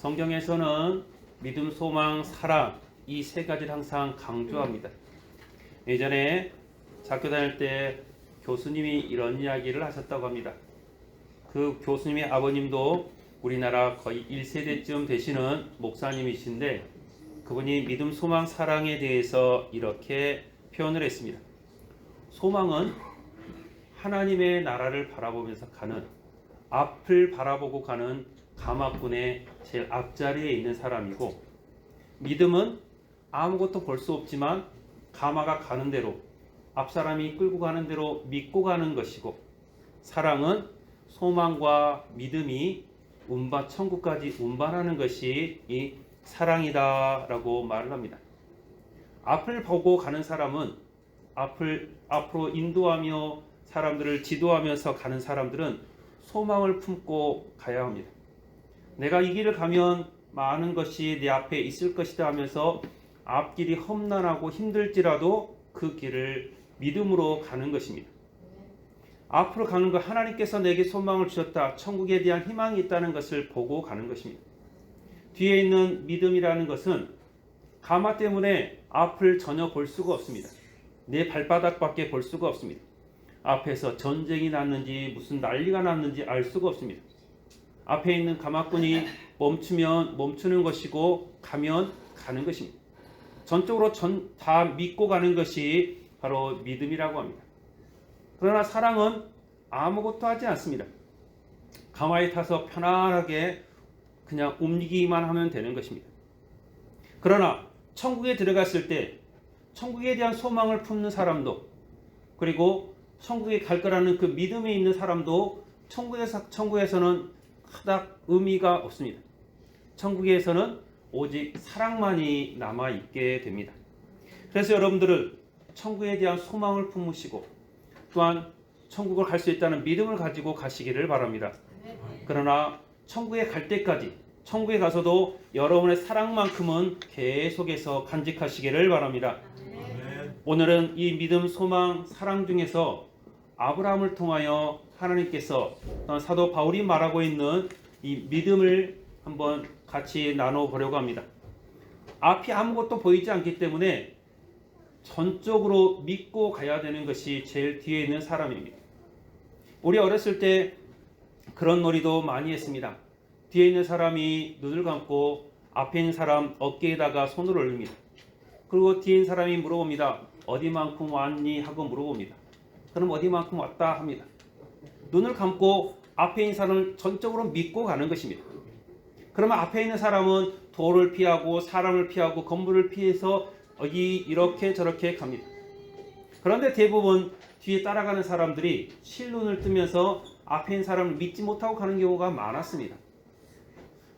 성경에서는 믿음, 소망, 사랑 이 세 가지를 항상 강조합니다. 예전에 학교 다닐 때 교수님이 이런 이야기를 하셨다고 합니다. 그 교수님의 아버님도 우리나라 거의 1세대쯤 되시는 목사님이신데 그분이 믿음, 소망, 사랑에 대해서 이렇게 표현을 했습니다. 소망은 하나님의 나라를 바라보면서 가는, 앞을 바라보고 가는 가마꾼의 제일 앞자리에 있는 사람이고, 믿음은 아무것도 볼 수 없지만 가마가 가는 대로, 앞사람이 끌고 가는 대로 믿고 가는 것이고, 사랑은 소망과 믿음이 천국까지 운반하는 것이 이 사랑이다라고 말을 합니다. 앞을 보고 가는 사람은 앞으로 인도하며 사람들을 지도하면서 가는 사람들은 소망을 품고 가야 합니다. 내가 이 길을 가면 많은 것이 내 앞에 있을 것이다 하면서 앞길이 험난하고 힘들지라도 그 길을 믿음으로 가는 것입니다. 앞으로 가는 것, 하나님께서 내게 소망을 주셨다, 천국에 대한 희망이 있다는 것을 보고 가는 것입니다. 뒤에 있는 믿음이라는 것은 가마 때문에 앞을 전혀 볼 수가 없습니다. 내 발바닥밖에 볼 수가 없습니다. 앞에서 전쟁이 났는지 무슨 난리가 났는지 알 수가 없습니다. 앞에 있는 가마꾼이 멈추면 멈추는 것이고 가면 가는 것입니다. 전적으로 다 믿고 가는 것이 바로 믿음이라고 합니다. 그러나 사랑은 아무것도 하지 않습니다. 가마에 타서 편안하게 그냥 움직이기만 하면 되는 것입니다. 그러나 천국에 들어갔을 때 천국에 대한 소망을 품는 사람도, 그리고 천국에 갈 거라는 그 믿음이 있는 사람도 천국에서는 그닥 의미가 없습니다. 천국에서는 오직 사랑만이 남아있게 됩니다. 그래서 여러분들은 천국에 대한 소망을 품으시고 또한 천국을 갈 수 있다는 믿음을 가지고 가시기를 바랍니다. 그러나 천국에 갈 때까지, 천국에 가서도 여러분의 사랑만큼은 계속해서 간직하시기를 바랍니다. 오늘은 이 믿음, 소망, 사랑 중에서 아브라함을 통하여 하나님께서 사도 바울이 말하고 있는 이 믿음을 한번 같이 나눠보려고 합니다. 앞이 아무것도 보이지 않기 때문에 전적으로 믿고 가야 되는 것이 제일 뒤에 있는 사람입니다. 우리 어렸을 때 그런 놀이도 많이 했습니다. 뒤에 있는 사람이 눈을 감고 앞에 있는 사람 어깨에다가 손을 올립니다. 그리고 뒤에 있는 사람이 물어봅니다. 어디만큼 왔니? 하고 물어봅니다. 그럼 어디만큼 왔다 합니다. 눈을 감고 앞에 있는 사람을 전적으로 믿고 가는 것입니다. 그러면 앞에 있는 사람은 돌을 피하고 사람을 피하고 건물을 피해서 이렇게 저렇게 갑니다. 그런데 대부분 뒤에 따라가는 사람들이 실눈을 뜨면서 앞에 있는 사람을 믿지 못하고 가는 경우가 많았습니다.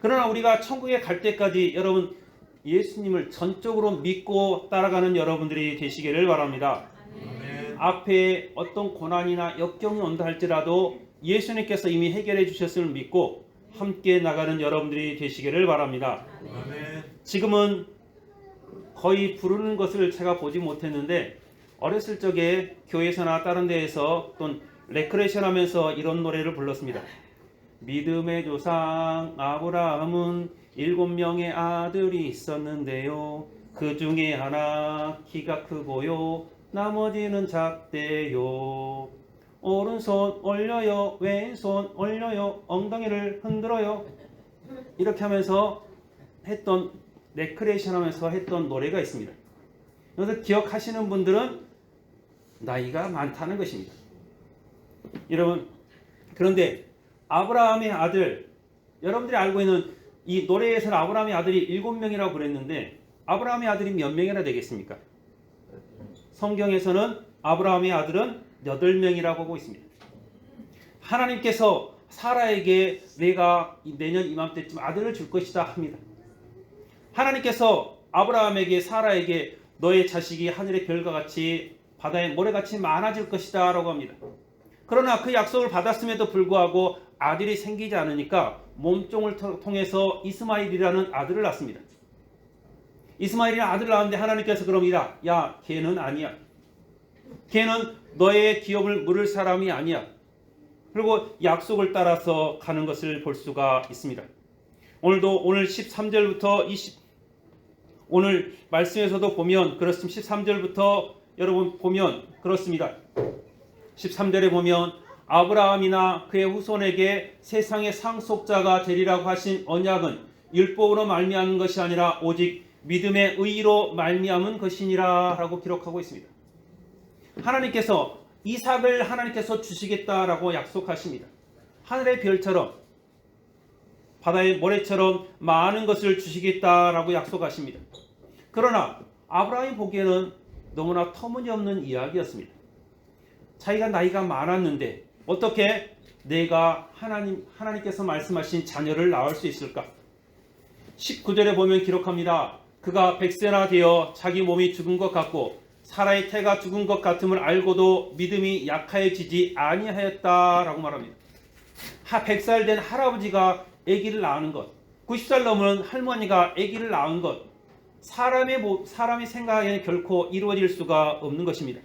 그러나 우리가 천국에 갈 때까지 여러분 예수님을 전적으로 믿고 따라가는 여러분들이 되시기를 바랍니다. 아멘. 앞에 어떤 고난이나 역경이 온다 할지라도 예수님께서 이미 해결해 주셨음을 믿고 함께 나가는 여러분들이 되시기를 바랍니다. 아멘. 지금은 거의 부르는 것을 제가 보지 못했는데 어렸을 적에 교회에서나 다른 데에서 또 레크레이션 하면서 이런 노래를 불렀습니다. 믿음의 조상 아브라함은 7명의 아들이 있었는데요. 그 중에 하나 키가 크고요. 나머지는 작대요. 오른손 올려요. 왼손 올려요. 엉덩이를 흔들어요. 이렇게 하면서 했던, 레크레이션 하면서 했던 노래가 있습니다. 그래서 기억하시는 분들은 나이가 많다는 것입니다. 여러분, 그런데 아브라함의 아들, 여러분들이 알고 있는 이 노래에서는 아브라함의 아들이 7명이라고 그랬는데 아브라함의 아들이 몇 명이나 되겠습니까? 성경에서는 아브라함의 아들은 8명이라고 하고 있습니다. 하나님께서 사라에게 내가 내년 이맘때쯤 아들을 줄 것이다 합니다. 하나님께서 아브라함에게, 사라에게 너의 자식이 하늘의 별과 같이 바다의 모래같이 많아질 것이다 라고 합니다. 그러나 그 약속을 받았음에도 불구하고 아들이 생기지 않으니까 몸종을 통해서 이스마엘이라는 아들을 낳습니다. 이스마엘이라는 아들을 낳았는데 하나님께서 그럽니다. 야, 걔는 아니야. 걔는 너의 기업을 물을 사람이 아니야. 그리고 약속을 따라서 가는 것을 볼 수가 있습니다. 오늘 13절부터 오늘 말씀에서도 보면 그렇습니다. 13절부터 여러분 보면 그렇습니다. 13절에 보면 아브라함이나 그의 후손에게 세상의 상속자가 되리라고 하신 언약은 율법으로 말미암은 것이 아니라 오직 믿음의 의로 말미암은 것이니라 라고 기록하고 있습니다. 하나님께서 이삭을 하나님께서 주시겠다라고 약속하십니다. 하늘의 별처럼 바다의 모래처럼 많은 것을 주시겠다라고 약속하십니다. 그러나 아브라함이 보기에는 너무나 터무니없는 이야기였습니다. 자기가 나이가 많았는데 어떻게 내가 하나님께서 말씀하신 자녀를 낳을 수 있을까? 19절에 보면 기록합니다. 그가 100세나 되어 자기 몸이 죽은 것 같고 사라의 태가 죽은 것 같음을 알고도 믿음이 약하여지지 아니하였다라고 말합니다. 100살 된 할아버지가 아기를 낳는 것, 90살 넘은 할머니가 아기를 낳은 것, 사람의 생각에는 결코 이루어질 수가 없는 것입니다.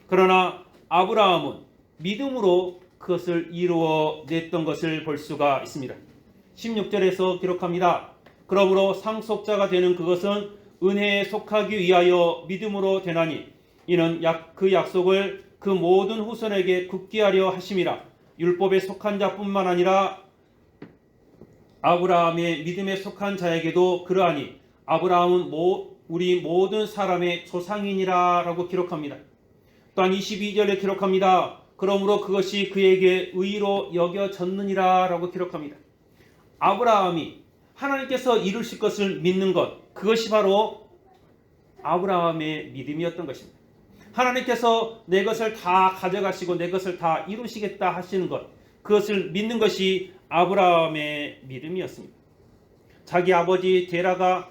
그러나 아브라함은 믿음으로 그것을 이루어냈던 것을 볼 수가 있습니다. 16절에서 기록합니다. 그러므로 상속자가 되는 그것은 은혜에 속하기 위하여 믿음으로 되나니 이는 그 약속을 그 모든 후손에게 굳게 하려 하심이라. 율법에 속한 자뿐만 아니라 아브라함의 믿음에 속한 자에게도 그러하니 아브라함은 우리 모든 사람의 조상이니라 라고 기록합니다. 또한 22절에 기록합니다. 그러므로 그것이 그에게 의로 여겨졌느니라 라고 기록합니다. 아브라함이 하나님께서 이루실 것을 믿는 것, 그것이 바로 아브라함의 믿음이었던 것입니다. 하나님께서 내 것을 다 가져가시고 내 것을 다 이루시겠다 하시는 것, 그것을 믿는 것이 아브라함의 믿음이었습니다. 자기 아버지 데라가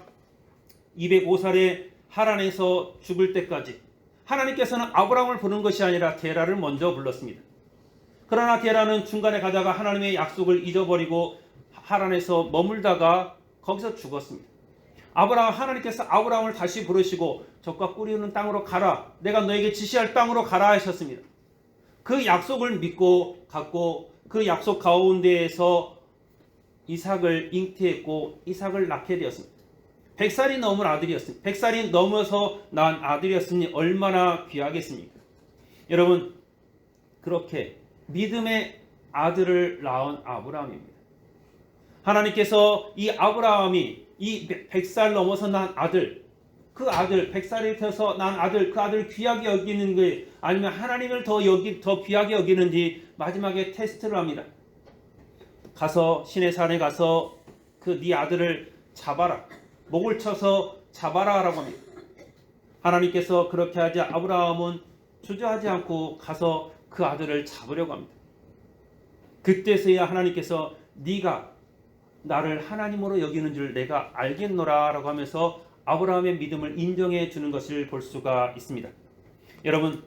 205살에 하란에서 죽을 때까지 하나님께서는 아브라함을 부른 것이 아니라 데라를 먼저 불렀습니다. 그러나 데라는 중간에 가다가 하나님의 약속을 잊어버리고 하란에서 머물다가 거기서 죽었습니다. 하나님께서 아브라함을 다시 부르시고 적과 꿀이 흐르는 땅으로 가라. 내가 너에게 지시할 땅으로 가라 하셨습니다. 그 약속을 믿고 갔고 그 약속 가운데에서 이삭을 잉태했고 이삭을 낳게 되었습니다. 100살이 넘은 아들이었습니다. 100살이 넘어서 낳은 아들이었으니 얼마나 귀하겠습니까? 여러분, 그렇게 믿음의 아들을 낳은 아브라함입니다. 하나님께서 이 아브라함이 이 100살 넘어서 낳은 아들, 그 아들, 100살이 돼서 낳은 아들, 그 아들을 귀하게 여기는 게 아니면 하나님을 더 귀하게 여기는지 마지막에 테스트를 합니다. 가서 시내산에 가서 그 네 아들을 잡아라. 목을 쳐서 잡아라 라고 합니다. 하나님께서 그렇게 하자 아브라함은 주저하지 않고 가서 그 아들을 잡으려고 합니다. 그때서야 하나님께서 네가 나를 하나님으로 여기는 줄 내가 알겠노라 라고 하면서 아브라함의 믿음을 인정해 주는 것을 볼 수가 있습니다. 여러분,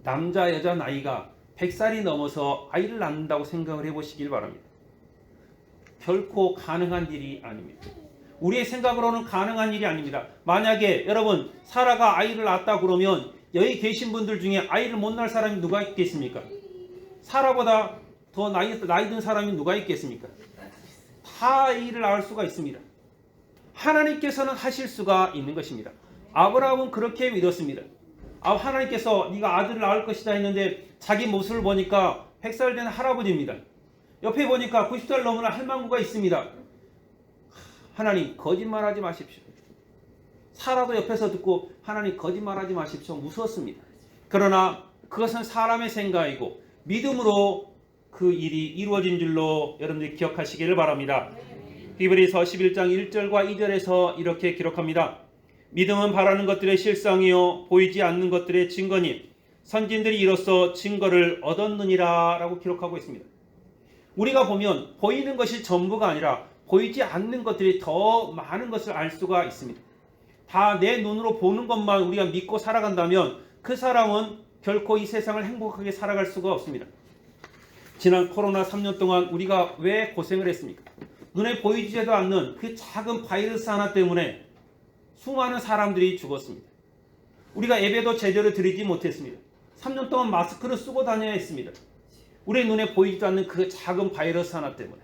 남자 여자 나이가 100살이 넘어서 아이를 낳는다고 생각을 해보시길 바랍니다. 결코 가능한 일이 아닙니다. 우리의 생각으로는 가능한 일이 아닙니다. 만약에 여러분 사라가 아이를 낳았다 그러면 여기 계신 분들 중에 아이를 못 낳을 사람이 누가 있겠습니까? 사라보다 더 나이 든 사람이 누가 있겠습니까? 다 아이를 낳을 수가 있습니다. 하나님께서는 하실 수가 있는 것입니다. 아브라함은 그렇게 믿었습니다. 하나님께서 네가 아들을 낳을 것이다 했는데 자기 모습을 보니까 100살 된 할아버지입니다. 옆에 보니까 90살 넘은 할망구가 있습니다. 하나님 거짓말하지 마십시오. 사라도 옆에서 듣고 하나님 거짓말하지 마십시오. 무서웠습니다. 그러나 그것은 사람의 생각이고 믿음으로 그 일이 이루어진 줄로 여러분들이 기억하시기를 바랍니다. 히브리서 11장 1절과 2절에서 이렇게 기록합니다. 믿음은 바라는 것들의 실상이요 보이지 않는 것들의 증거니 선진들이 이로써 증거를 얻었느니라 라고 기록하고 있습니다. 우리가 보면 보이는 것이 전부가 아니라 보이지 않는 것들이 더 많은 것을 알 수가 있습니다. 다 내 눈으로 보는 것만 우리가 믿고 살아간다면 그 사람은 결코 이 세상을 행복하게 살아갈 수가 없습니다. 지난 코로나 3년 동안 우리가 왜 고생을 했습니까? 눈에 보이지도 않는 그 작은 바이러스 하나 때문에 수많은 사람들이 죽었습니다. 우리가 예배도 제대로 드리지 못했습니다. 3년 동안 마스크를 쓰고 다녀야 했습니다. 우리 눈에 보이지도 않는 그 작은 바이러스 하나 때문에.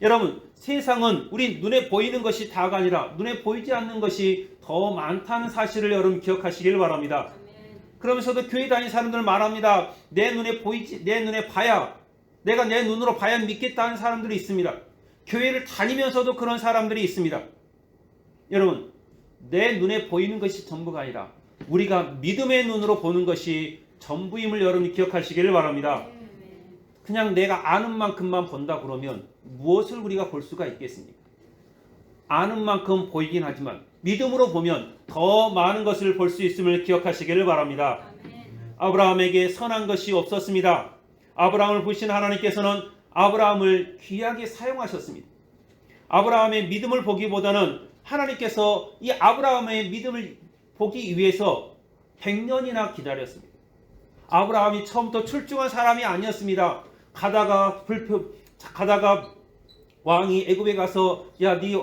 여러분, 세상은 우리 눈에 보이는 것이 다가 아니라 눈에 보이지 않는 것이 더 많다는 사실을 여러분 기억하시길 바랍니다. 그러면서도 교회 다니는 사람들 말합니다. 내 눈에 봐야, 내가 내 눈으로 봐야 믿겠다는 사람들이 있습니다. 교회를 다니면서도 그런 사람들이 있습니다. 여러분, 내 눈에 보이는 것이 전부가 아니라 우리가 믿음의 눈으로 보는 것이 전부임을 여러분이 기억하시기를 바랍니다. 그냥 내가 아는 만큼만 본다 그러면 무엇을 우리가 볼 수가 있겠습니까? 아는 만큼 보이긴 하지만 믿음으로 보면 더 많은 것을 볼 수 있음을 기억하시기를 바랍니다. 아브라함에게 선한 것이 없었습니다. 아브라함을 보신 하나님께서는 아브라함을 귀하게 사용하셨습니다. 아브라함의 믿음을 보기보다는 하나님께서 이 아브라함의 믿음을 보기 위해서 100년이나 기다렸습니다. 아브라함이 처음부터 출중한 사람이 아니었습니다. 가다가 왕이 애굽에 가서 야, 네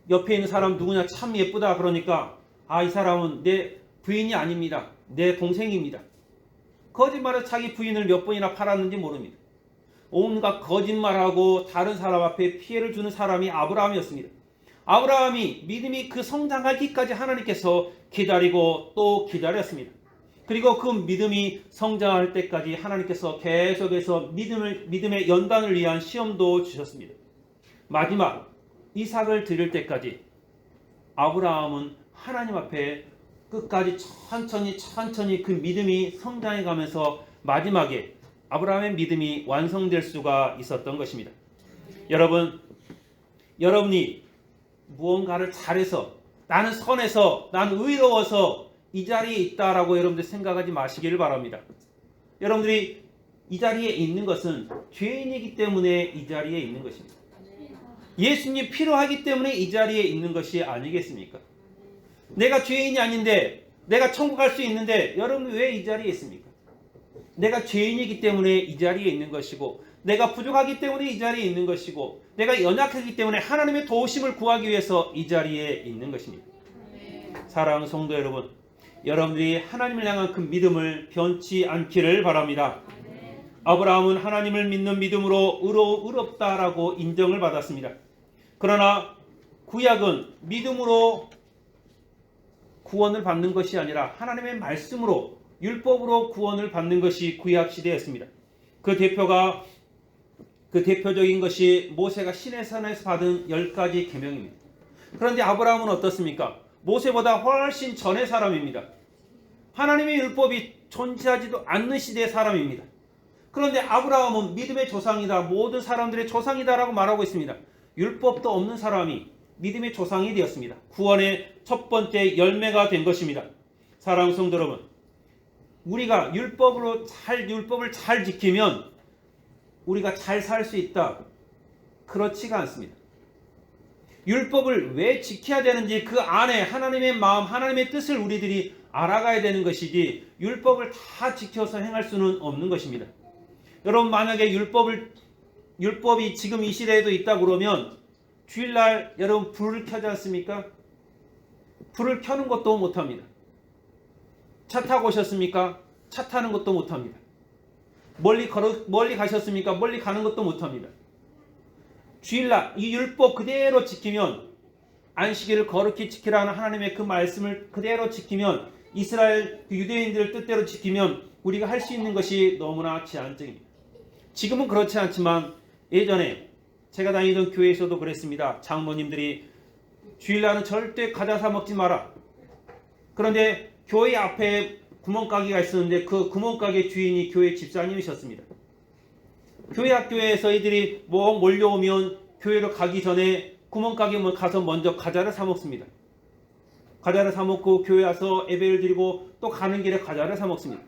옆에 있는 사람 누구냐, 참 예쁘다 그러니까 이 사람은 내 부인이 아닙니다. 내 동생입니다. 거짓말로 자기 부인을 몇 번이나 팔았는지 모릅니다. 온갖 거짓말하고 다른 사람 앞에 피해를 주는 사람이 아브라함이었습니다. 아브라함이 믿음이 그 성장하기까지 하나님께서 기다리고 또 기다렸습니다. 그리고 그 믿음이 성장할 때까지 하나님께서 계속해서 믿음의 연단을 위한 시험도 주셨습니다. 마지막 이삭을 드릴 때까지 아브라함은 하나님 앞에 끝까지 천천히 그 믿음이 성장해 가면서 마지막에 아브라함의 믿음이 완성될 수가 있었던 것입니다. 여러분이 무언가를 잘해서, 나는 선해서, 나는 의로워서 이 자리에 있다라고 여러분들 생각하지 마시기를 바랍니다. 여러분들이 이 자리에 있는 것은 죄인이기 때문에 이 자리에 있는 것입니다. 예수님이 필요하기 때문에 이 자리에 있는 것이 아니겠습니까? 내가 죄인이 아닌데, 내가 천국 갈 수 있는데 여러분 왜 이 자리에 있습니까? 내가 죄인이기 때문에 이 자리에 있는 것이고, 내가 부족하기 때문에 이 자리에 있는 것이고, 내가 연약하기 때문에 하나님의 도우심을 구하기 위해서 이 자리에 있는 것입니다. 사랑하는 성도 여러분, 여러분들이 하나님을 향한 그 믿음을 변치 않기를 바랍니다. 아브라함은 하나님을 믿는 믿음으로 의롭다라고 인정을 받았습니다. 그러나 구약은 믿음으로 구원을 받는 것이 아니라 하나님의 말씀으로, 율법으로 구원을 받는 것이 구약 시대였습니다. 그 대표적인 것이 모세가 시내산에서 받은 10가지 계명입니다. 그런데 아브라함은 어떻습니까? 모세보다 훨씬 전의 사람입니다. 하나님의 율법이 존재하지도 않는 시대의 사람입니다. 그런데 아브라함은 믿음의 조상이다, 모든 사람들의 조상이다라고 말하고 있습니다. 율법도 없는 사람이 믿음의 조상이 되었습니다. 구원의 첫 번째 열매가 된 것입니다. 사랑하는 성도 여러분, 우리가 율법을 잘 지키면 우리가 잘 살 수 있다. 그렇지가 않습니다. 율법을 왜 지켜야 되는지 그 안에 하나님의 마음, 하나님의 뜻을 우리들이 알아가야 되는 것이지 율법을 다 지켜서 행할 수는 없는 것입니다. 여러분, 만약에 율법이 지금 이 시대에도 있다 그러면 주일날 여러분 불을 켜지 않습니까? 불을 켜는 것도 못합니다. 차 타고 오셨습니까? 차 타는 것도 못합니다. 멀리 가셨습니까? 멀리 가는 것도 못합니다. 주일날 이 율법 그대로 지키면, 안식일을 거룩히 지키라는 하나님의 그 말씀을 그대로 지키면, 이스라엘 유대인들을 뜻대로 지키면 우리가 할 수 있는 것이 너무나 제한적입니다. 지금은 그렇지 않지만 예전에 제가 다니던 교회에서도 그랬습니다. 장모님들이 주일날은 절대 과자 사 먹지 마라. 그런데 교회 앞에 구멍가게가 있었는데 그 구멍가게 주인이 교회 집사님이셨습니다. 교회 학교에서 이들이 몰려오면 교회로 가기 전에 구멍가게 가서 먼저 과자를 사 먹습니다. 과자를 사 먹고 교회 와서 예배를 드리고 또 가는 길에 과자를 사 먹습니다.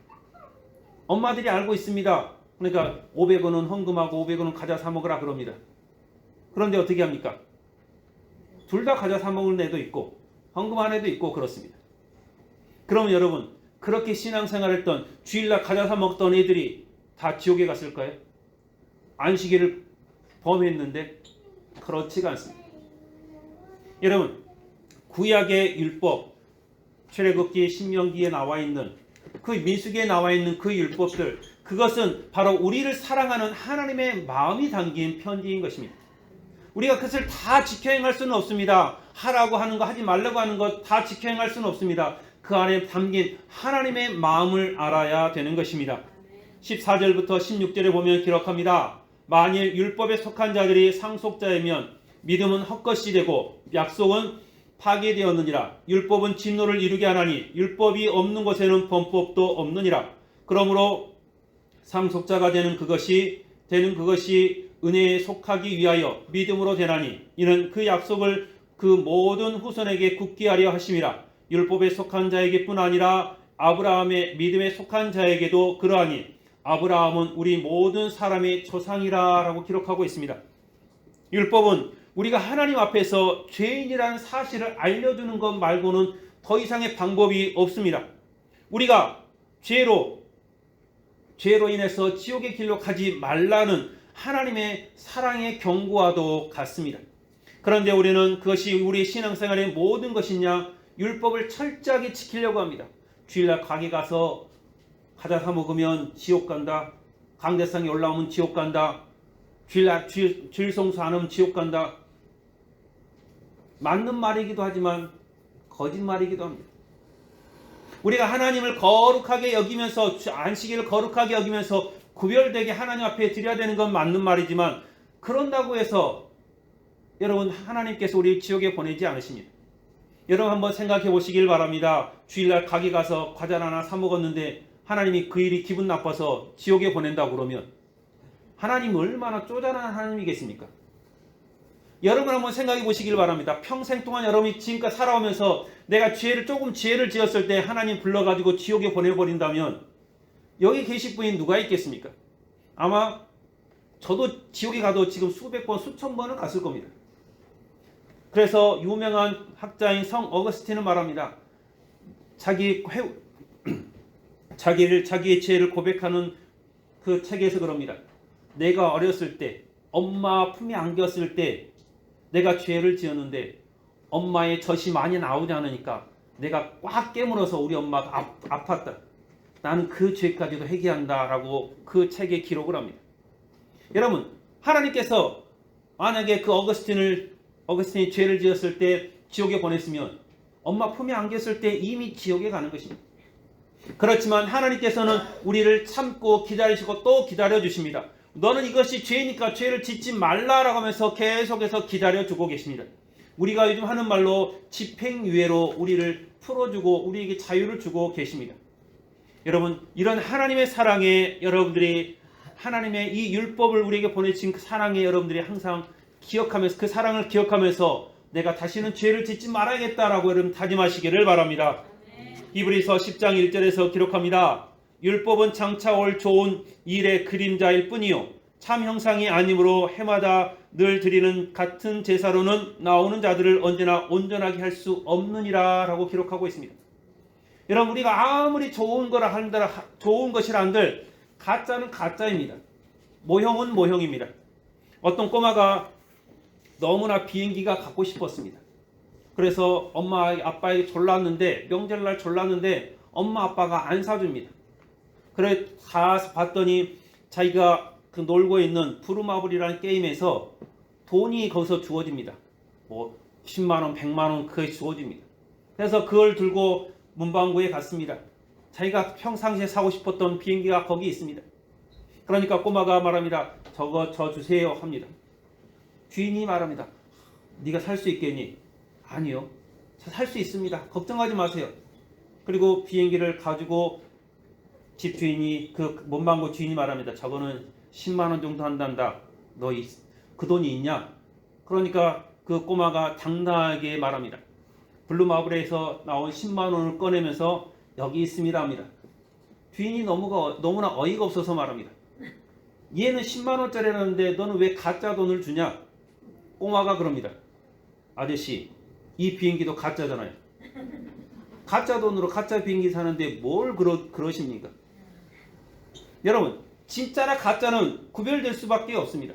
엄마들이 알고 있습니다. 그러니까 500원은 헌금하고 500원은 과자 사 먹으라 그럽니다. 그런데 어떻게 합니까? 둘 다 과자 사 먹는 애도 있고 헌금한 애도 있고 그렇습니다. 그러면 여러분, 그렇게 신앙생활했던 주일날 과자 사 먹던 애들이 다 지옥에 갔을까요? 안식일을 범했는데 그렇지가 않습니다. 여러분, 구약의 율법, 출애굽기, 신명기에 나와 있는 그 민수기에 나와 있는 그 율법들, 그것은 바로 우리를 사랑하는 하나님의 마음이 담긴 편지인 것입니다. 우리가 그것을 다 지켜 행할 수는 없습니다. 하라고 하는 거, 하지 말라고 하는 것 다 지켜 행할 수는 없습니다. 그 안에 담긴 하나님의 마음을 알아야 되는 것입니다. 14절부터 16절에 보면 기록합니다. 만일 율법에 속한 자들이 상속자이면 믿음은 헛것이 되고 약속은 파괴되었느니라. 율법은 진노를 이루게 하나니 율법이 없는 곳에는 범법도 없느니라. 그러므로 상속자가 되는 그것이 은혜에 속하기 위하여 믿음으로 되나니 이는 그 약속을 그 모든 후손에게 굳게 하려 하심이라. 율법에 속한 자에게뿐 아니라 아브라함의 믿음에 속한 자에게도 그러하니 아브라함은 우리 모든 사람의 조상이라 라고 기록하고 있습니다. 율법은 우리가 하나님 앞에서 죄인이라는 사실을 알려주는 것 말고는 더 이상의 방법이 없습니다. 우리가 죄로 인해서 지옥의 길로 가지 말라는 하나님의 사랑의 경고와도 같습니다. 그런데 우리는 그것이 우리 신앙생활의 모든 것이냐, 율법을 철저하게 지키려고 합니다. 주일날 가게 가서 과자 사 먹으면 지옥 간다. 강대상에 올라오면 지옥 간다. 주일날 주일 성수 안 하면 지옥 간다. 맞는 말이기도 하지만 거짓말이기도 합니다. 우리가 하나님을 거룩하게 여기면서 안식일을 거룩하게 여기면서 구별되게 하나님 앞에 드려야 되는 건 맞는 말이지만 그런다고 해서 여러분 하나님께서 우리를 지옥에 보내지 않으십니다. 여러분 한번 생각해 보시길 바랍니다. 주일날 가게 가서 과자 하나 사 먹었는데 하나님이 그 일이 기분 나빠서 지옥에 보낸다고 그러면 하나님 얼마나 쪼잔한 하나님이겠습니까? 여러분 한번 생각해 보시길 바랍니다. 평생 동안 여러분이 지금까지 살아오면서 내가 조금 죄를 지었을 때 하나님 불러가지고 지옥에 보내버린다면 여기 계실 분이 누가 있겠습니까? 아마 저도 지옥에 가도 지금 수백 번, 수천 번은 갔을 겁니다. 그래서 유명한 학자인 성 어거스틴은 말합니다. 자기의 죄를 고백하는 그 책에서 그럽니다. 내가 어렸을 때 엄마 품에 안겼을 때 내가 죄를 지었는데 엄마의 젖이 많이 나오지 않으니까 내가 꽉 깨물어서 우리 엄마가 아팠다. 나는 그 죄까지도 회개한다라고 그 책에 기록을 합니다. 여러분 하나님께서 만약에 그 어거스틴이 죄를 지었을 때 지옥에 보냈으면 엄마 품에 안겼을 때 이미 지옥에 가는 것입니다. 그렇지만 하나님께서는 우리를 참고 기다리시고 또 기다려주십니다. 너는 이것이 죄니까 죄를 짓지 말라라고 하면서 계속해서 기다려주고 계십니다. 우리가 요즘 하는 말로 집행유예로 우리를 풀어주고 우리에게 자유를 주고 계십니다. 여러분 이런 하나님의 사랑에 여러분들이 하나님의 이 율법을 우리에게 보내신 그 사랑에 여러분들이 항상 기억하면서 그 사랑을 기억하면서 내가 다시는 죄를 짓지 말아야겠다라고 여러분 다짐하시기를 바랍니다. 히브리서 10장 1절에서 기록합니다. 율법은 장차 올 좋은 일의 그림자일 뿐이요 참 형상이 아니므로 해마다 늘 드리는 같은 제사로는 나오는 자들을 언제나 온전하게 할 수 없느니라 라고 기록하고 있습니다. 여러분 우리가 아무리 좋은 것이라 한들 가짜는 가짜입니다. 모형은 모형입니다. 어떤 꼬마가 너무나 비행기가 갖고 싶었습니다. 그래서 엄마 아빠에게 졸랐는데 명절날 졸랐는데 엄마 아빠가 안 사줍니다. 그래 가서 봤더니 자기가 그 놀고 있는 부루마블이라는 게임에서 돈이 거기서 주어집니다. 뭐 10만원 100만원 그게 주어집니다. 그래서 그걸 들고 문방구에 갔습니다. 자기가 평상시에 사고 싶었던 비행기가 거기 있습니다. 그러니까 꼬마가 말합니다. 저거 저 주세요 합니다. 주인이 말합니다. 네가 살 수 있겠니? 아니요. 살 수 있습니다. 걱정하지 마세요. 그리고 비행기를 가지고 집주인이 그 문방구 주인이 말합니다. 저거는 10만원 정도 한단다. 너 그 돈이 있냐? 그러니까 그 꼬마가 당당하게 말합니다. 블루마블에서 나온 10만원을 꺼내면서 여기 있습니다 합니다. 주인이 너무나 어이가 없어서 말합니다. 얘는 10만원짜리라는데 너는 왜 가짜 돈을 주냐? 꼬마가 그럽니다. 아저씨 이 비행기도 가짜잖아요. 가짜 돈으로 가짜 비행기 사는데 뭘 그러십니까? 여러분 진짜나 가짜는 구별될 수밖에 없습니다.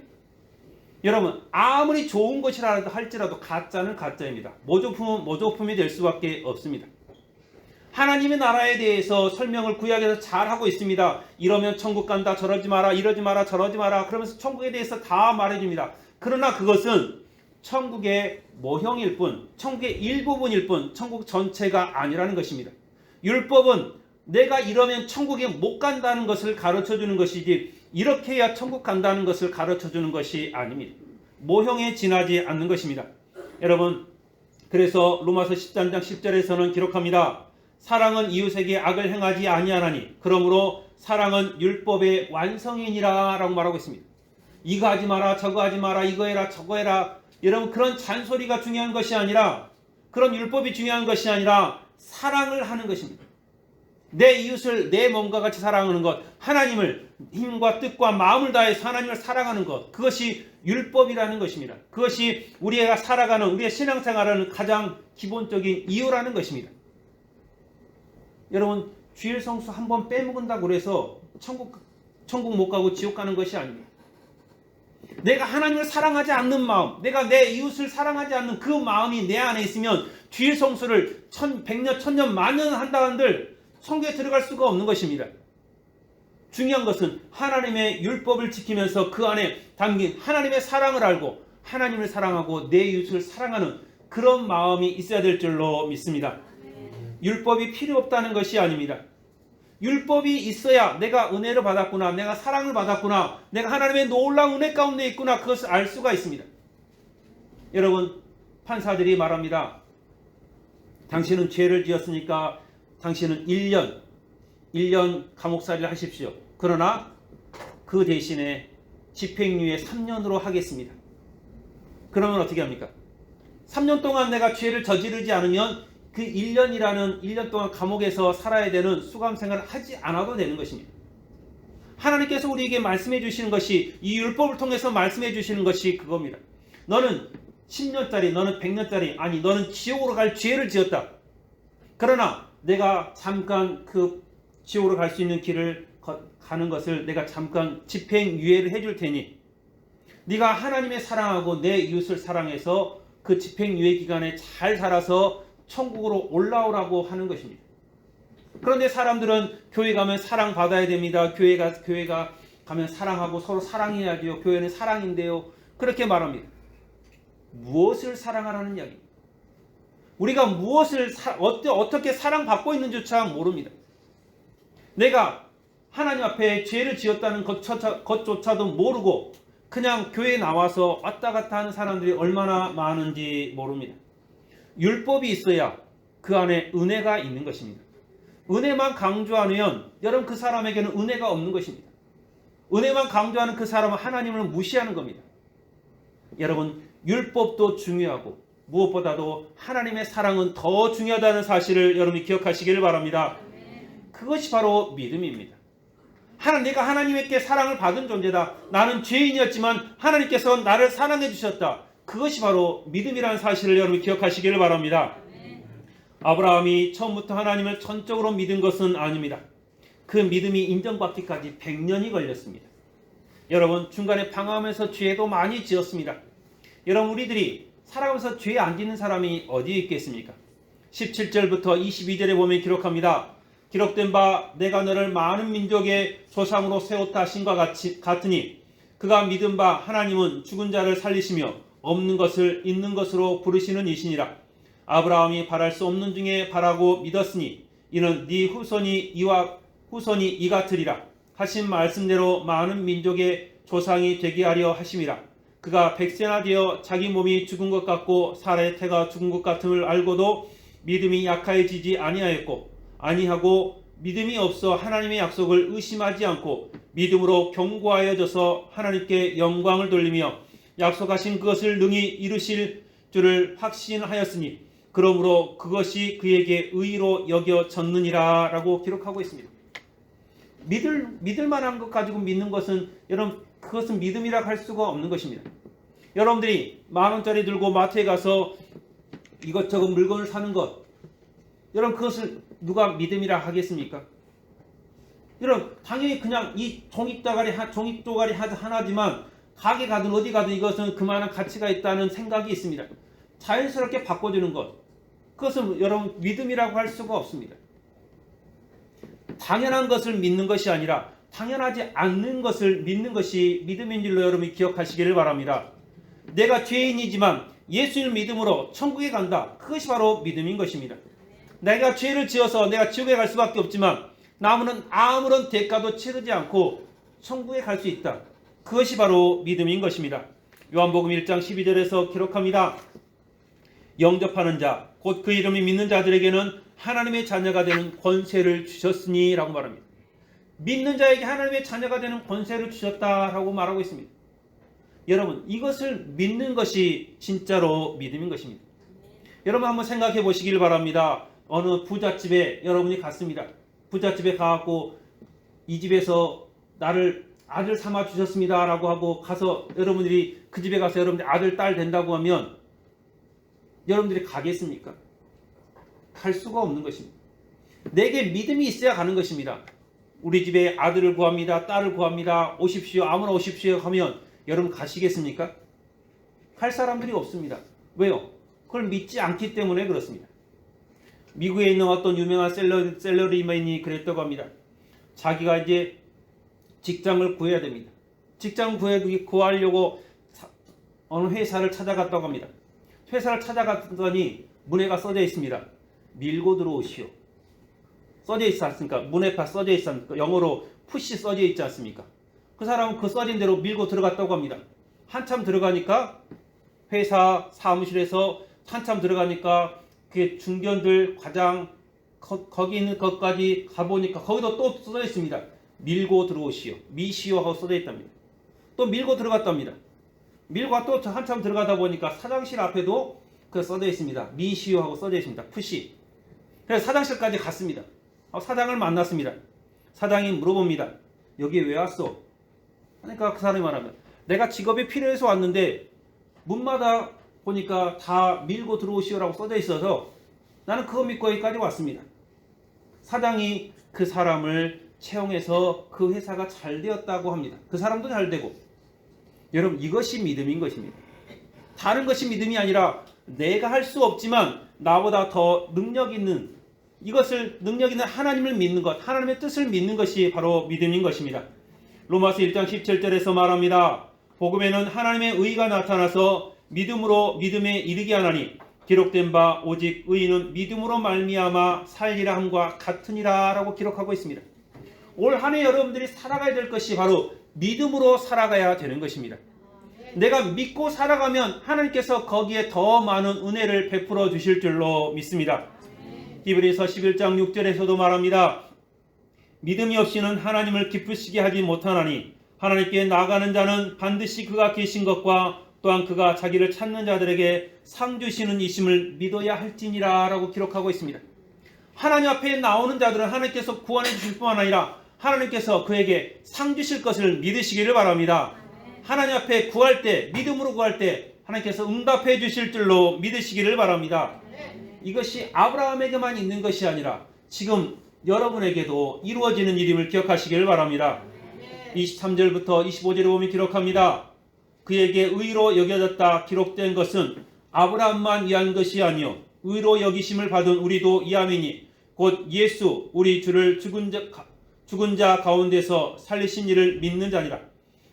여러분 아무리 좋은 것이라 할지라도 가짜는 가짜입니다. 모조품은 모조품이 될 수밖에 없습니다. 하나님의 나라에 대해서 설명을 구약에서 잘 하고 있습니다. 이러면 천국 간다. 저러지 마라. 이러지 마라. 저러지 마라. 그러면서 천국에 대해서 다 말해줍니다. 그러나 그것은 천국의 모형일 뿐, 천국의 일부분일 뿐, 천국 전체가 아니라는 것입니다. 율법은 내가 이러면 천국에 못 간다는 것을 가르쳐주는 것이지 이렇게 해야 천국 간다는 것을 가르쳐주는 것이 아닙니다. 모형에 지나지 않는 것입니다. 여러분, 그래서 로마서 13장 10절에서는 기록합니다. 사랑은 이웃에게 악을 행하지 아니하나니 그러므로 사랑은 율법의 완성이니라 라고 말하고 있습니다. 이거 하지 마라, 저거 하지 마라, 이거 해라, 저거 해라. 여러분, 그런 잔소리가 중요한 것이 아니라, 그런 율법이 중요한 것이 아니라 사랑을 하는 것입니다. 내 이웃을 내 몸과 같이 사랑하는 것, 하나님을 힘과 뜻과 마음을 다해서 하나님을 사랑하는 것, 그것이 율법이라는 것입니다. 그것이 우리가 살아가는, 우리의 신앙생활하는 가장 기본적인 이유라는 것입니다. 여러분, 주일 성수 한 번 빼먹은다고 해서 천국 못 가고 지옥 가는 것이 아닙니다. 내가 하나님을 사랑하지 않는 마음, 내가 내 이웃을 사랑하지 않는 그 마음이 내 안에 있으면 주일 성수를 100년, 1000년, 만년 한다 한들 천국에 들어갈 수가 없는 것입니다. 중요한 것은 하나님의 율법을 지키면서 그 안에 담긴 하나님의 사랑을 알고 하나님을 사랑하고 내 이웃을 사랑하는 그런 마음이 있어야 될 줄로 믿습니다. 율법이 필요 없다는 것이 아닙니다. 율법이 있어야 내가 은혜를 받았구나, 내가 사랑을 받았구나, 내가 하나님의 놀라운 은혜 가운데 있구나, 그것을 알 수가 있습니다. 여러분, 판사들이 말합니다. 당신은 죄를 지었으니까 당신은 1년 감옥살이를 하십시오. 그러나 그 대신에 집행유예 3년으로 하겠습니다. 그러면 어떻게 합니까? 3년 동안 내가 죄를 저지르지 않으면 그 1년 동안 감옥에서 살아야 되는 수감 생활을 하지 않아도 되는 것입니다. 하나님께서 우리에게 말씀해 주시는 것이, 이 율법을 통해서 말씀해 주시는 것이 그겁니다. 너는 10년짜리, 너는 100년짜리, 아니 너는 지옥으로 갈 죄를 지었다. 그러나 내가 잠깐 그 지옥으로 갈 수 있는 길을 가는 것을 내가 잠깐 집행유예를 해줄 테니 네가 하나님의 사랑하고 내 이웃을 사랑해서 그 집행유예 기간에 잘 살아서 천국으로 올라오라고 하는 것입니다. 그런데 사람들은 교회 가면 사랑받아야 됩니다. 교회가 가면 사랑하고 서로 사랑해야죠. 교회는 사랑인데요. 그렇게 말합니다. 무엇을 사랑하라는 이야기입니다. 우리가 무엇을 어떻게 사랑받고 있는지조차 모릅니다. 내가 하나님 앞에 죄를 지었다는 것조차도 모르고 그냥 교회에 나와서 왔다 갔다 하는 사람들이 얼마나 많은지 모릅니다. 율법이 있어야 그 안에 은혜가 있는 것입니다. 은혜만 강조하면 여러분 그 사람에게는 은혜가 없는 것입니다. 은혜만 강조하는 그 사람은 하나님을 무시하는 겁니다. 여러분, 율법도 중요하고 무엇보다도 하나님의 사랑은 더 중요하다는 사실을 여러분이 기억하시길 바랍니다. 그것이 바로 믿음입니다. 내가 하나님께 사랑을 받은 존재다. 나는 죄인이었지만 하나님께서 나를 사랑해 주셨다. 그것이 바로 믿음이라는 사실을 여러분이 기억하시길 바랍니다. 아브라함이 처음부터 하나님을 전적으로 믿은 것은 아닙니다. 그 믿음이 인정받기까지 100년이 걸렸습니다. 여러분, 중간에 방황하면서 죄도 많이 지었습니다. 여러분, 우리들이 살아가면서 죄 안 짓는 사람이 어디에 있겠습니까? 17절부터 22절에 보면 기록합니다. 기록된 바 내가 너를 많은 민족의 조상으로 세웠다 하신과 같으니 그가 믿은 바 하나님은 죽은 자를 살리시며 없는 것을 있는 것으로 부르시는 이시니라. 아브라함이 바랄 수 없는 중에 바라고 믿었으니 이는 네 후손이 이 같으리라 하신 말씀대로 많은 민족의 조상이 되게 하려 하심이라. 그가 100세나 되어 자기 몸이 죽은 것 같고 사라의 태가 죽은 것 같음을 알고도 믿음이 약해지지 아니하고 믿음이 없어 하나님의 약속을 의심하지 않고 믿음으로 견고하여져서 하나님께 영광을 돌리며 약속하신 그것을 능히 이루실 줄을 확신하였으니 그러므로 그것이 그에게 의로 여겨졌느니라 라고 기록하고 있습니다. 믿을 만한 것 가지고 믿는 것은 여러분 그것은 믿음이라 할 수가 없는 것입니다. 여러분들이 10,000원짜리 들고 마트에 가서 이것저것 물건을 사는 것, 여러분 그것을 누가 믿음이라 하겠습니까? 여러분 당연히 그냥 이 종이쪼가리 하나지만 가게 가든 어디 가든 이것은 그만한 가치가 있다는 생각이 있습니다. 자연스럽게 바꿔주는 것, 그것은 여러분 믿음이라고 할 수가 없습니다. 당연한 것을 믿는 것이 아니라 당연하지 않는 것을 믿는 것이 믿음인 줄로 여러분이 기억하시기를 바랍니다. 내가 죄인이지만 예수님을 믿음으로 천국에 간다. 그것이 바로 믿음인 것입니다. 내가 죄를 지어서 내가 지옥에 갈 수밖에 없지만 나무는 아무런 대가도 치르지 않고 천국에 갈 수 있다. 그것이 바로 믿음인 것입니다. 요한복음 1장 12절에서 기록합니다. 영접하는 자, 곧 그 이름이 믿는 자들에게는 하나님의 자녀가 되는 권세를 주셨으니 라고 말합니다. 믿는 자에게 하나님의 자녀가 되는 권세를 주셨다라고 말하고 있습니다. 여러분, 이것을 믿는 것이 진짜로 믿음인 것입니다. 여러분 한번 생각해 보시길 바랍니다. 어느 부잣집에 여러분이 갔습니다. 부잣집에 가갖고 이 집에서 나를 아들 삼아 주셨습니다 라고 하고 가서 여러분들이 그 집에 가서 여러분들 아들 딸 된다고 하면 여러분들이 가겠습니까? 갈 수가 없는 것입니다. 내게 믿음이 있어야 가는 것입니다. 우리 집에 아들을 구합니다. 딸을 구합니다. 오십시오. 아무나 오십시오 하면 여러분 가시겠습니까? 갈 사람들이 없습니다. 왜요? 그걸 믿지 않기 때문에 그렇습니다. 미국에 있는 어떤 유명한 셀러리맨이 그랬다고 합니다. 자기가 이제 직장을 구해야 됩니다. 직장을 구하려고 어느 회사를 찾아갔다고 합니다. 회사를 찾아갔더니 문에가 써져 있습니다. 밀고 들어오시오. 써져 있지 않습니까? 문에 써져 있지 않습니까? 영어로 푸시 써져 있지 않습니까? 그 사람은 그 써진 대로 밀고 들어갔다고 합니다. 한참 들어가니까 회사 사무실에서 한참 들어가니까 그 중견들 과장 거기 있는 것까지 가보니까 거기도 또 써져 있습니다. 밀고 들어오시오. 미시오 하고 써져 있답니다. 또 밀고 들어갔답니다. 밀고 또 한참 들어가다 보니까 사장실 앞에도 그 써져 있습니다. 미시오 하고 써져 있습니다. 푸시. 그래서 사장실까지 갔습니다. 사장을 만났습니다. 사장이 물어봅니다. 여기 왜 왔어? 그러니까 그 사람이 말하면 내가 직업이 필요해서 왔는데 문마다 보니까 다 밀고 들어오시오라고 써져 있어서 나는 그거 믿고 여기까지 왔습니다. 사장이 그 사람을 채용해서 그 회사가 잘 되었다고 합니다. 그 사람도 잘 되고. 여러분, 이것이 믿음인 것입니다. 다른 것이 믿음이 아니라 내가 할 수 없지만 나보다 더 능력 있는, 이것을 능력 있는 하나님을 믿는 것, 하나님의 뜻을 믿는 것이 바로 믿음인 것입니다. 로마서 1장 17절에서 말합니다. 복음에는 하나님의 의가 나타나서 믿음으로 믿음에 이르게 하나니 기록된 바 오직 의인은 믿음으로 말미암아 살리라 함과 같으니라 라고 기록하고 있습니다. 올 한 해 여러분들이 살아가야 될 것이 바로 믿음으로 살아가야 되는 것입니다. 내가 믿고 살아가면 하나님께서 거기에 더 많은 은혜를 베풀어 주실 줄로 믿습니다. 히브리서 11장 6절에서도 말합니다. 믿음이 없이는 하나님을 기쁘시게 하지 못하나니 하나님께 나아가는 자는 반드시 그가 계신 것과 또한 그가 자기를 찾는 자들에게 상 주시는 이심을 믿어야 할지니라 라고 기록하고 있습니다. 하나님 앞에 나오는 자들은 하나님께서 구원해 주실 뿐만 아니라 하나님께서 그에게 상 주실 것을 믿으시기를 바랍니다. 하나님 앞에 구할 때, 믿음으로 구할 때 하나님께서 응답해 주실 줄로 믿으시기를 바랍니다. 이것이 아브라함에게만 있는 것이 아니라 지금 여러분에게도 이루어지는 일임을 기억하시기를 바랍니다. 23절부터 25절에 보면 기록합니다. 그에게 의로 여겨졌다 기록된 것은 아브라함만 위한 것이 아니요 의로 여기심을 받은 우리도 이함이니 곧 예수 우리 주를 죽은 자 가운데서 살리신 이를 믿는 자니라.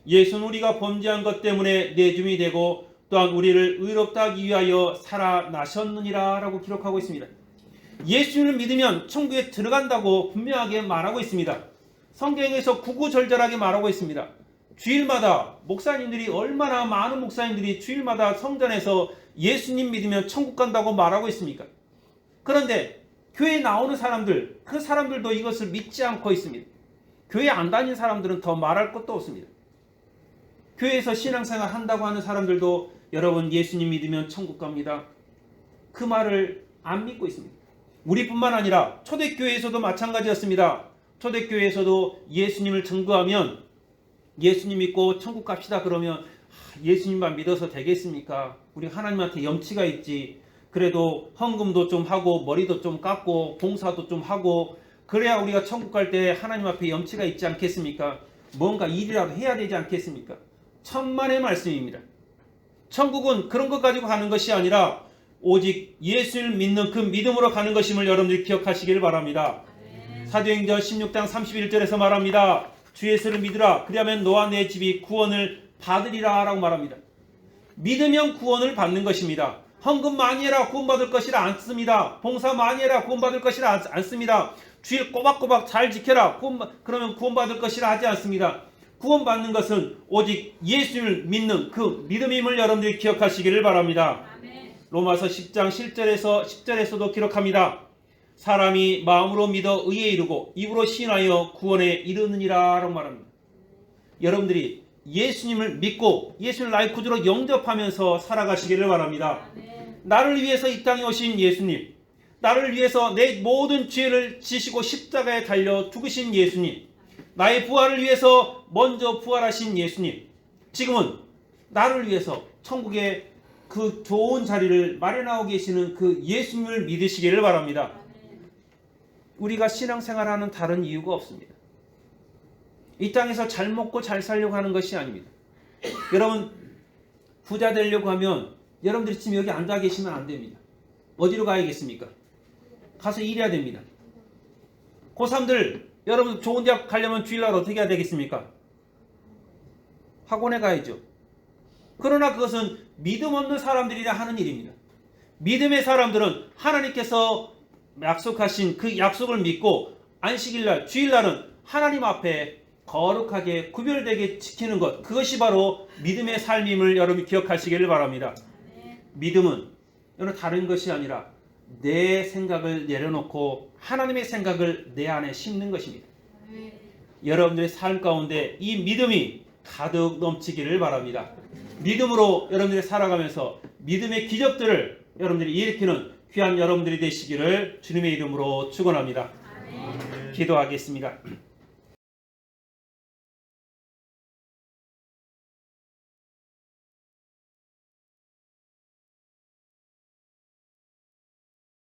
예수는 우리가 범죄한 것 때문에 내줌이 되고 또한 우리를 의롭다 하기 위하여 살아나셨느니라 라고 기록하고 있습니다. 예수를 믿으면 천국에 들어간다고 분명하게 말하고 있습니다. 성경에서 구구절절하게 말하고 있습니다. 주일마다 목사님들이 얼마나 많은 목사님들이 주일마다 성전에서 예수님 믿으면 천국 간다고 말하고 있습니까? 그런데 교회에 나오는 사람들, 그 사람들도 이것을 믿지 않고 있습니다. 교회 안 다니는 사람들은 더 말할 것도 없습니다. 교회에서 신앙생활 한다고 하는 사람들도 여러분 예수님 믿으면 천국 갑니다. 그 말을 안 믿고 있습니다. 우리뿐만 아니라 초대교회에서도 마찬가지였습니다. 초대교회에서도 예수님을 증거하면 예수님 믿고 천국 갑시다 그러면 예수님만 믿어서 되겠습니까? 우리 하나님한테 염치가 있지. 그래도 헌금도 좀 하고 머리도 좀 깎고 봉사도 좀 하고 그래야 우리가 천국 갈 때 하나님 앞에 염치가 있지 않겠습니까? 뭔가 일이라도 해야 되지 않겠습니까? 천만의 말씀입니다. 천국은 그런 것 가지고 가는 것이 아니라 오직 예수를 믿는 그 믿음으로 가는 것임을 여러분들이 기억하시길 바랍니다. 사도행전 16장 31절에서 말합니다. 주 예수를 믿으라 그리하면 너와 내 집이 구원을 받으리라 라고 말합니다. 믿으면 구원을 받는 것입니다. 헌금 많이 해라 구원받을 것이라 않습니다. 봉사 많이 해라 구원받을 것이라 않습니다. 주일 꼬박꼬박 잘 지켜라 그러면 구원받을 것이라 하지 않습니다. 구원받는 것은 오직 예수를 믿는 그 믿음임을 여러분들이 기억하시기를 바랍니다. 아멘. 로마서 10장 10절에서도 기록합니다. 사람이 마음으로 믿어 의에 이르고 입으로 신하여 구원에 이르느니라 라고 말합니다. 여러분들이 예수님을 믿고 예수를 나의 구주로 영접하면서 살아가시기를 바랍니다. 아멘. 나를 위해서 이 땅에 오신 예수님, 나를 위해서 내 모든 죄를 지시고 십자가에 달려 죽으신 예수님, 나의 부활을 위해서 먼저 부활하신 예수님, 지금은 나를 위해서 천국의 그 좋은 자리를 마련하고 계시는 그 예수님을 믿으시기를 바랍니다. 우리가 신앙생활하는 다른 이유가 없습니다. 이 땅에서 잘 먹고 잘 살려고 하는 것이 아닙니다. 여러분 부자 되려고 하면 여러분들이 지금 여기 앉아 계시면 안 됩니다. 어디로 가야겠습니까? 가서 일해야 됩니다. 고3들 여러분 좋은 대학 가려면 주일날 어떻게 해야 되겠습니까? 학원에 가야죠. 그러나 그것은 믿음 없는 사람들이라 하는 일입니다. 믿음의 사람들은 하나님께서 약속하신 그 약속을 믿고 안식일날 주일날은 하나님 앞에 거룩하게 구별되게 지키는 것, 그것이 바로 믿음의 삶임을 여러분이 기억하시기를 바랍니다. 믿음은 여러분 다른 것이 아니라 내 생각을 내려놓고 하나님의 생각을 내 안에 심는 것입니다. 여러분들의 삶 가운데 이 믿음이 가득 넘치기를 바랍니다. 믿음으로 여러분들이 살아가면서 믿음의 기적들을 여러분들이 일으키는 귀한 여러분들이 되시기를 주님의 이름으로 축원합니다. 기도하겠습니다.